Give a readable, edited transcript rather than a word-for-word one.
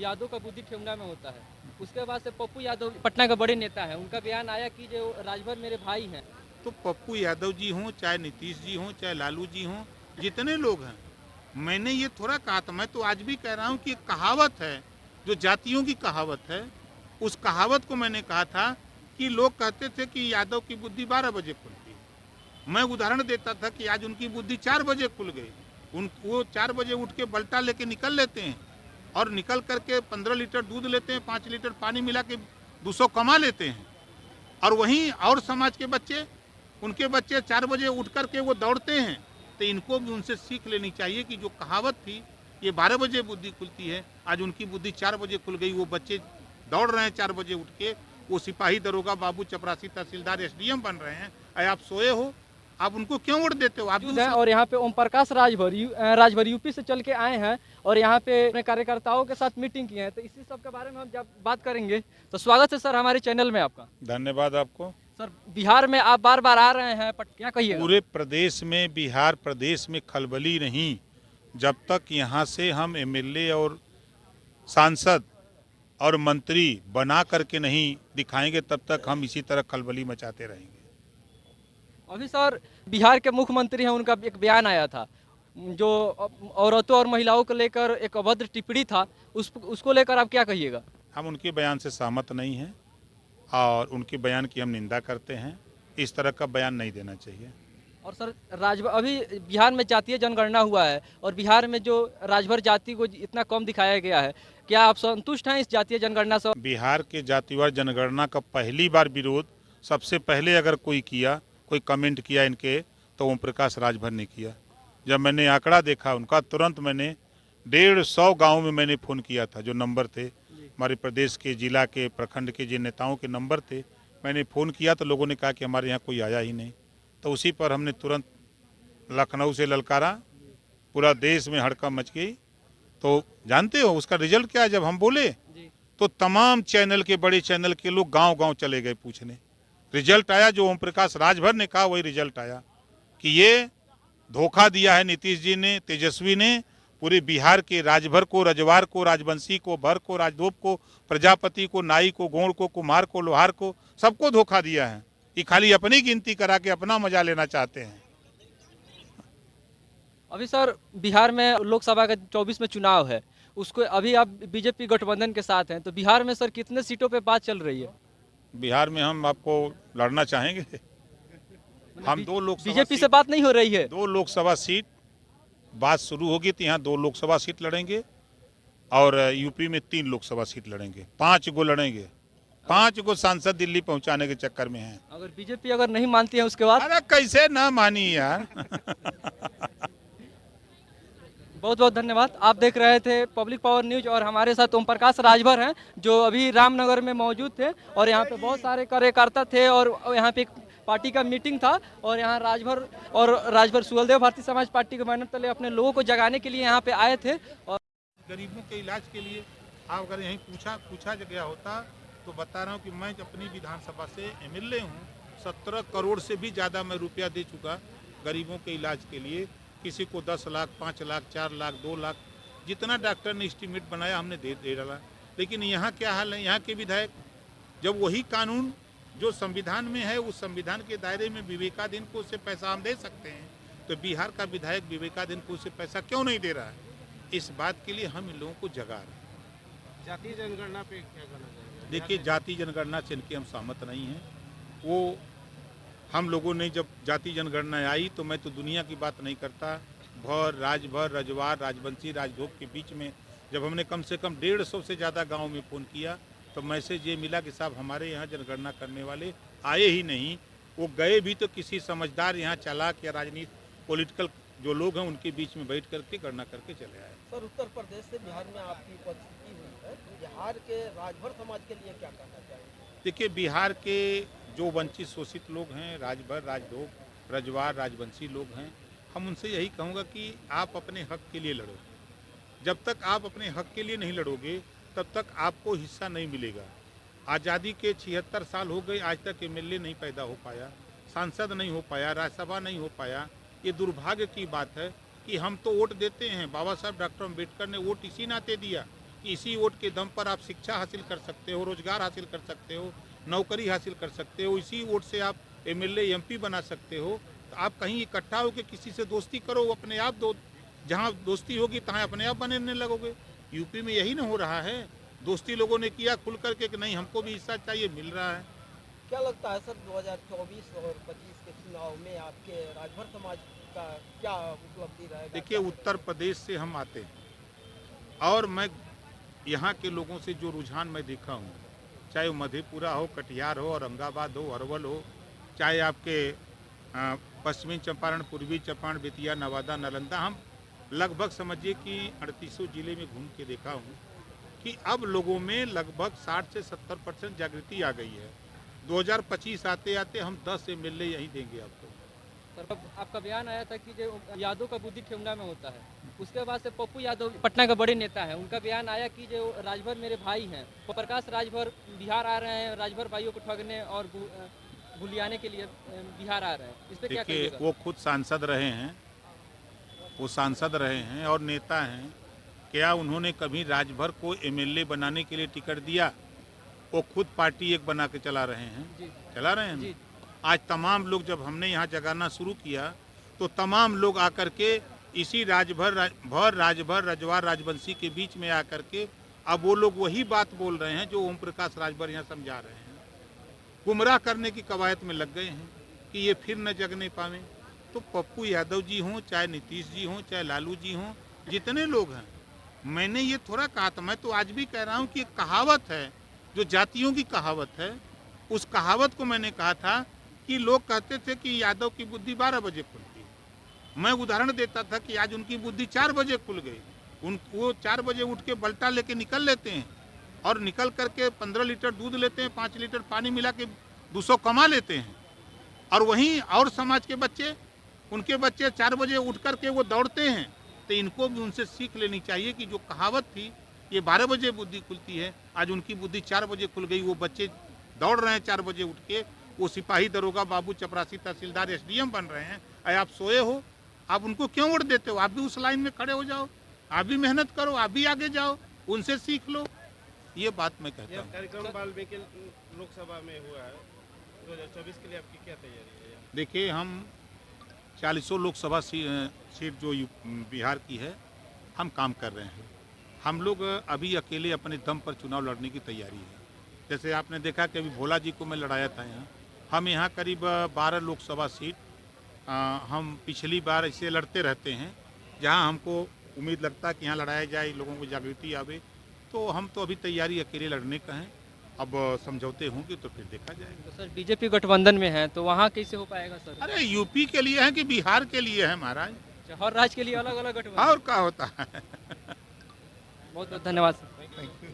यादव का बुद्धि ठेंगुना में होता है। उसके बाद से पप्पू यादव पटना के बड़े नेता हैं, उनका बयान आया कि जो राजभर मेरे भाई हैं। तो पप्पू यादव जी हों, चाहे नीतीश जी हों, चाहे लालू जी हों, जितने लोग हैं, मैंने ये थोड़ा कहा था, मैं तो आज भी कह रहा हूँ कि एक कहावत है, जो जातियों की कहावत है, उस कहावत को मैंने कहा था कि लोग कहते थे कि यादव की बुद्धि 12 बजे खुलती है। मैं उदाहरण देता था कि आज उनकी बुद्धि 4 बजे खुल गई। वो 4 बजे उठ के बल्टा लेके निकल लेते हैं और निकल करके 15 लीटर दूध लेते हैं, 5 लीटर पानी मिला के 200 कमा लेते हैं। और वहीं और समाज के बच्चे, उनके बच्चे 4 बजे उठ करके वो दौड़ते हैं। तो इनको भी उनसे सीख लेनी चाहिए कि जो कहावत थी, ये 12 बजे बुद्धि खुलती है, आज उनकी बुद्धि 4 बजे खुल गई। वो बच्चे दौड़ रहे हैं 4 बजे उठ के, वो सिपाही, दरोगा, बाबू, चपरासी, तहसीलदार, एसडीएम बन रहे हैं। अरे आप सोए हो, आप उनको क्यों वोट देते हो? आप मौजूद हैं और यहाँ पे ओम प्रकाश राजभर यूपी से चल के आए हैं और यहाँ पे अपने कार्यकर्ताओं के साथ मीटिंग की है। तो इसी सब के बारे में हम जब बात करेंगे। तो स्वागत है सर हमारे चैनल में आपका। धन्यवाद आपको। सर बिहार में आप बार बार आ रहे हैं, क्या कहिएगा? पूरे प्रदेश में, बिहार प्रदेश में खलबली नहीं, जब तक यहाँ से हम एमएलए और सांसद और मंत्री बना करके नहीं दिखाएंगे, तब तक हम इसी तरह खलबली मचाते रहेंगे। अभी सर बिहार के मुख्यमंत्री हैं, उनका एक बयान आया था जो औरतों और महिलाओं को लेकर एक अभद्र टिप्पणी था, उसको लेकर आप क्या कहिएगा? हम उनके बयान से सहमत नहीं हैं और उनके बयान की हम निंदा करते हैं। इस तरह का बयान नहीं देना चाहिए। और सर अभी बिहार में जातीय जनगणना हुआ है और बिहार में जो राजभर जाति को इतना कम दिखाया गया है, क्या आप संतुष्ट हैं इस जातीय जनगणना से? बिहार के जातिवार जनगणना का पहली बार विरोध सबसे पहले अगर कोई किया, कोई कमेंट किया इनके, तो ओम प्रकाश राजभर ने किया। जब मैंने आंकड़ा देखा उनका, तुरंत मैंने 150 गाँव में मैंने फ़ोन किया था। जो नंबर थे हमारे प्रदेश के, जिला के, प्रखंड के जिन नेताओं के नंबर थे, मैंने फ़ोन किया तो लोगों ने कहा कि हमारे यहाँ कोई आया ही नहीं। तो उसी पर हमने तुरंत लखनऊ से ललकारा, पूरा देश में हड़कंप मच गई। तो जानते हो उसका रिजल्ट क्या है? जब हम बोले तो तमाम चैनल के, बड़े चैनल के लोग गांव-गांव चले गए पूछने। रिजल्ट आया जो ओम प्रकाश राजभर ने कहा, वही रिजल्ट आया कि ये धोखा दिया है नीतीश जी ने, तेजस्वी ने, पूरे बिहार के राजभर को, रजवार को, राजवंशी को, भर को, राजधोप को, प्रजापति को, नाई को, गोंड को, कुम्हार को, लोहार को, सबको धोखा दिया है। ये खाली अपनी गिनती करा के अपना मजा लेना चाहते हैं। अभी सर बिहार में लोकसभा का 24 में चुनाव है, उसको अभी आप बीजेपी गठबंधन के साथ हैं, तो बिहार में सर कितने सीटों पे बात चल रही है? बिहार में हम आपको लड़ना चाहेंगे। हम 2 लोकसभा बीजेपी से बात नहीं हो रही है? 2 लोकसभा सीट बात शुरू होगी तो यहाँ 2 लोकसभा सीट लड़ेंगे और यूपी में 3 लोकसभा सीट लड़ेंगे, 5 गो लड़ेंगे। 5 गो सांसद दिल्ली पहुंचाने के चक्कर में हैं। अगर बीजेपी अगर नहीं मानती है उसके बाद? अरे कैसे ना मानी यार। बहुत बहुत धन्यवाद। आप देख रहे थे पब्लिक पावर न्यूज और हमारे साथ ओम प्रकाश राजभर हैं जो अभी रामनगर में मौजूद थे और यहाँ पे बहुत सारे कार्यकर्ता थे और यहाँ पे एक पार्टी का मीटिंग था और यहाँ राजभर सुहलदेव भारतीय समाज पार्टी के बैनर तले अपने लोगों को जगाने के लिए यहाँ पे आए थे। और गरीबों के इलाज के लिए आप अगर यहीं पूछा गया होता तो बता रहा हूँ कि मैं अपनी विधानसभा से एमएलए हूँ, 17 करोड़ से भी ज़्यादा मैं रुपया दे चुका गरीबों के इलाज के लिए। किसी को 10 लाख, 5 लाख, 4 लाख, 2 लाख, जितना डॉक्टर ने एस्टीमेट बनाया हमने दे डाला। लेकिन यहाँ क्या हाल है? यहाँ के विधायक, जब वही कानून जो संविधान में है, उस संविधान के दायरे में विवेकाधीन को उससे पैसा हम दे सकते हैं, तो बिहार का विधायक विवेकाधीन को उससे पैसा क्यों नहीं दे रहा है? इस बात के लिए हम इन लोगों को जगा रहे हैं। जातीय जनगणना पे क्या कहना चाहिए? देखिए, जाति जनगणना से इनके हम सहमत नहीं हैं। वो हम लोगों ने जब जाति जनगणना आई तो मैं तो दुनिया की बात नहीं करता, भर, राजभर, रजवार, राजवंशी, राजधोप के बीच में जब हमने कम से कम 150 से ज़्यादा गांव में फ़ोन किया तो मैसेज ये मिला कि साहब हमारे यहाँ जनगणना करने वाले आए ही नहीं। वो गए भी तो किसी समझदार, यहाँ चालाक या राजनीति पॉलिटिकल जो लोग हैं उनके बीच में बैठ करके गणना करके चले आए। सर उत्तर प्रदेश से बिहार में आपकी उपस्थिति हुई है, बिहार के राजभर समाज के लिए क्या कहना चाहिए? देखिए, बिहार के जो वंचित शोषित लोग हैं, राजभर, राजधोप, रजवार, राजवंशी लोग हैं, हम उनसे यही कहूँगा कि आप अपने हक के लिए लड़ो। जब तक आप अपने हक के लिए नहीं लड़ोगे तब तक आपको हिस्सा नहीं मिलेगा। आज़ादी के 76 साल हो गए, आज तक एमएलए नहीं पैदा हो पाया, सांसद नहीं हो पाया, राज्यसभा नहीं हो पाया। ये दुर्भाग्य की बात है कि हम तो वोट देते हैं, बाबा साहब डॉक्टर अम्बेडकर ने वोट इसी नाते दिया कि इसी वोट के दम पर आप शिक्षा हासिल कर सकते हो, रोजगार हासिल कर सकते हो, नौकरी हासिल कर सकते हो, इसी वोट से आप एमएलए एमपी बना सकते हो। तो आप कहीं इकट्ठा होकर किसी से दोस्ती करो, वो अपने आप जहाँ दोस्ती होगी तहाँ अपने आप बनने लगोगे। यूपी में यही ना हो रहा है, दोस्ती लोगों ने किया खुल करके कि नहीं हमको भी हिस्सा चाहिए, मिल रहा है। क्या लगता है सर 2024 और 25 के चुनाव में आपके राजभर समाज का क्या उपलब्धि रहेगा? देखिए, उत्तर प्रदेश से हम आते हैं और मैं यहाँ के लोगों से जो रुझान मैं देखा हूँ, चाहे वो मधेपुरा हो, कटिहार हो, औरंगाबाद हो, अरवल हो, चाहे आपके पश्चिमी चंपारण, पूर्वी चंपारण, बेतिया, नवादा, नालंदा, हम लगभग समझिए कि 38 जिले में घूम के देखा हूँ कि अब लोगों में लगभग 60 से 70% जागृति आ गई है। 2025 आते आते हम 10 एमएलए यहीं देंगे आपको। सर, अब आपका बयान आया था कि जो यादव का बुद्धि ठेंगुना में होता है, उसके बाद से पप्पू यादव पटना के बड़े नेता हैं, उनका बयान आया कि जो राजभर मेरे भाई हैं, प्रकाश राजभर बिहार आ रहे हैं, राजभर भाइयों को ठगने और भुलियाने के लिए बिहार आ रहे हैं। इस पर क्या देखिए, कहिएगा? वो खुद सांसद रहे हैं, वो सांसद रहे हैं और नेता हैं। क्या उन्होंने कभी राजभर को एमएलए बनाने के लिए टिकट दिया? वो खुद पार्टी एक बना के चला रहे हैं, जी चला रहे हैं जी। ना। आज तमाम लोग, जब हमने यहाँ जगाना शुरू किया तो तमाम लोग आकर के इसी राजभर रजवार राजवंशी के बीच में आकर के अब वो लोग वही बात बोल रहे हैं जो ओम प्रकाश राजभर यहाँ समझा रहे हैं। गुमराह करने की कवायद में लग गए हैं कि ये फिर न जगने पावे। तो पप्पू यादव जी हों, चाहे नीतीश जी हों, चाहे लालू जी हों, जितने लोग हैं, मैंने ये थोड़ा कहा था, मैं तो आज भी कह रहा हूँ कि एक कहावत है जो जातियों की कहावत है, उस कहावत को मैंने कहा था कि लोग कहते थे कि यादव की बुद्धि 12 बजे खुलती है। मैं उदाहरण देता था कि आज उनकी बुद्धि 4 बजे खुल गई। वो 4 बजे उठ के बल्टा लेके निकल लेते हैं और निकल करके 15 लीटर दूध लेते हैं, 5 लीटर पानी मिला के 200 कमा लेते हैं। और वहीं और समाज के बच्चे, उनके बच्चे 4 बजे उठ करके वो दौड़ते हैं। तो इनको भी उनसे सीख लेनी चाहिए कि जो कहावत थी ये 12 बजे बुद्धि खुलती है, आज उनकी बुद्धि 4 बजे खुल गई। वो बच्चे दौड़ रहे हैं 4 बजे उठ के, वो सिपाही, दरोगा, बाबू, चपरासी, तहसीलदार, एसडीएम बन रहे हैं। अरे आप सोए हो, आप उनको क्यों वोट देते हो? आप भी उस लाइन में खड़े हो जाओ, आप भी मेहनत करो, आप भी आगे जाओ, उनसे सीख लो। ये बात मैं कहता हूँ। कार्यक्रम वाल्मीकि लोकसभा में हुआ है, 2024 के लिए आपकी क्या तैयारी है? देखिए, हम 40 लोकसभा सीट जो बिहार की है, हम काम कर रहे हैं। हम लोग अभी अकेले अपने दम पर चुनाव लड़ने की तैयारी है। जैसे आपने देखा कि अभी भोला जी को मैं लड़ाया था यहाँ, हम यहाँ करीब 12 लोकसभा सीट हम पिछली बार ऐसे लड़ते रहते हैं, जहाँ हमको उम्मीद लगता है कि यहाँ लड़ाया जाए, लोगों को जागृति आवे। तो हम तो अभी तैयारी अकेले लड़ने का है, अब समझौते होंगे तो फिर देखा जाएगा। तो सर, बीजेपी गठबंधन में है तो वहाँ कैसे हो पाएगा सर? अरे यूपी के लिए है कि बिहार के लिए है महाराज? अच्छा, हर राज्य के लिए अलग अलग गठबंधन। और क्या होता है। बहुत बहुत धन्यवाद सर। Thank you.